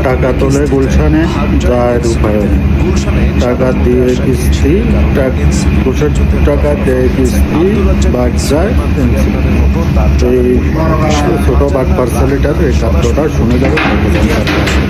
টাকা তোলে গুলশানে যায় রূপায়ণে, টাকা দিয়ে কিস্তি, টাকা দেয় কিস্তি, বাদ যায় এই ছোট বাট পার্সালিটার এই কাব্যটা শুনে যাবে।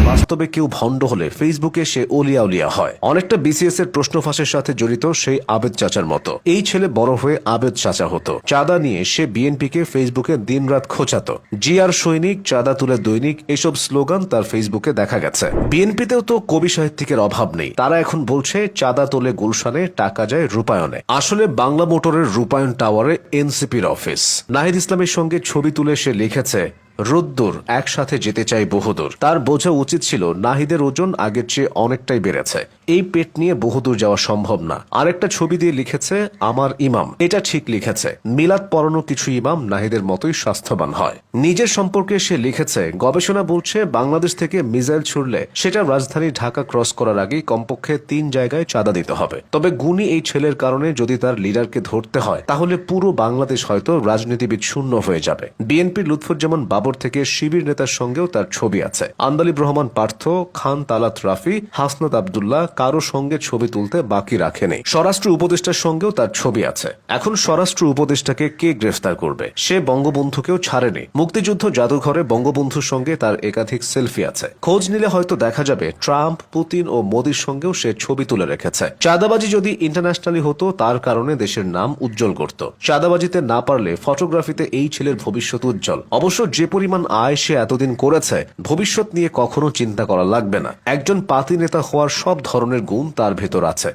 বাস্তবে কেউ ভণ্ড হলে ফেসবুকে সে ওলিয়া উলিয়া হয়। অনেকটা বিসিএস এর প্রশ্ন ফাঁসের সাথে জড়িত সেই আবেদ চাচার মতো। এই ছেলে বড় হয়ে আবেদ চাচা হতো। চাঁদা নিয়ে সে বিএনপিকে ফেসবুকে দিনরাত খোঁচাতো। জিআর সৈনিক, চাঁদা তুলে দৈনিক, এসব স্লোগান তার ফেসবুকে দেখা গেছে। বিএনপিতেও তো কবি সাহিত্যিকের অভাব নেই। তারা এখন বলছে চাঁদা তোলে গুলশানে, টাকা যায় রূপায়ণে। আসলে বাংলা মোটরের রূপায়ণ টাওয়ারে এনসিপির অফিস। নাহিদ ইসলামের সঙ্গে ছবি তুলে সে লিখেছে, রোদ্দুর একসাথে যেতে চাই বহুদূর। তার বোঝা উচিত ছিল নাহিদের ওজন আগের চেয়ে অনেকটাই বেড়েছে। এই পেট নিয়ে বহুদূর যাওয়া সম্ভব না। আরেকটা ছবি দিয়ে লিখেছে, আমার ইমাম। এটা ঠিক লিখেছে। মিলাদ পড়ানো কিছু ইমাম নাহিদের মতোই স্বাস্থ্যবান হয়। নিজের সম্পর্কে সে লিখেছে, গবেষণা বলছে বাংলাদেশ থেকে মিসাইল ছুড়লে সেটা রাজধানী ঢাকা ক্রস করার আগেই কমপক্ষে 3 জায়গায় চাঁদা দিতে হবে। তবে গুণী এই ছেলের কারণে যদি তার লিডারকে ধরতে হয়, তাহলে পুরো বাংলাদেশ হয়তো রাজনীতিবিদ শূন্য হয়ে যাবে। বিএনপির লুৎফুজ্জামান বাবর থেকে শিবির নেতার সঙ্গেও তার ছবি আছে। আন্দালিব রহমান পার্থ, খান তালাত রাফি, হাসনাত আবদুল্লাহ কারো সঙ্গে ছবি তুলতে বাকি রাখেনি। স্বরাষ্ট্র উপদেষ্টার সঙ্গেও তার ছবি আছে। এখন স্বরাষ্ট্র উপদেষ্টাকে কে গ্রেফতার করবে? সে বঙ্গবন্ধুকেও ছাড়েনি। মুক্তিযুদ্ধ জাদুঘরে বঙ্গবন্ধুর সঙ্গে তার একাধিক সেলফি আছে। খোঁজ নিলে হয়তো দেখা যাবে ট্রাম্প, পুতিন ও মোদির সঙ্গেও সে ছবি তুলে রেখেছে। চাঁদাবাজি যদি ইন্টারন্যাশনালি হতো, তার কারণে দেশের নাম উজ্জ্বল করত। চাঁদাবাজিতে না পারলে ফটোগ্রাফিতে এই ছেলের ভবিষ্যৎ উজ্জ্বল। অবশ্য যে পরিমাণ আয় সে এতদিন করেছে, ভবিষ্যৎ নিয়ে কখনো চিন্তা করা লাগবে না। একজন পাতি নেতা হওয়ার সব ধরনের গুণ তার ভেতর আছে।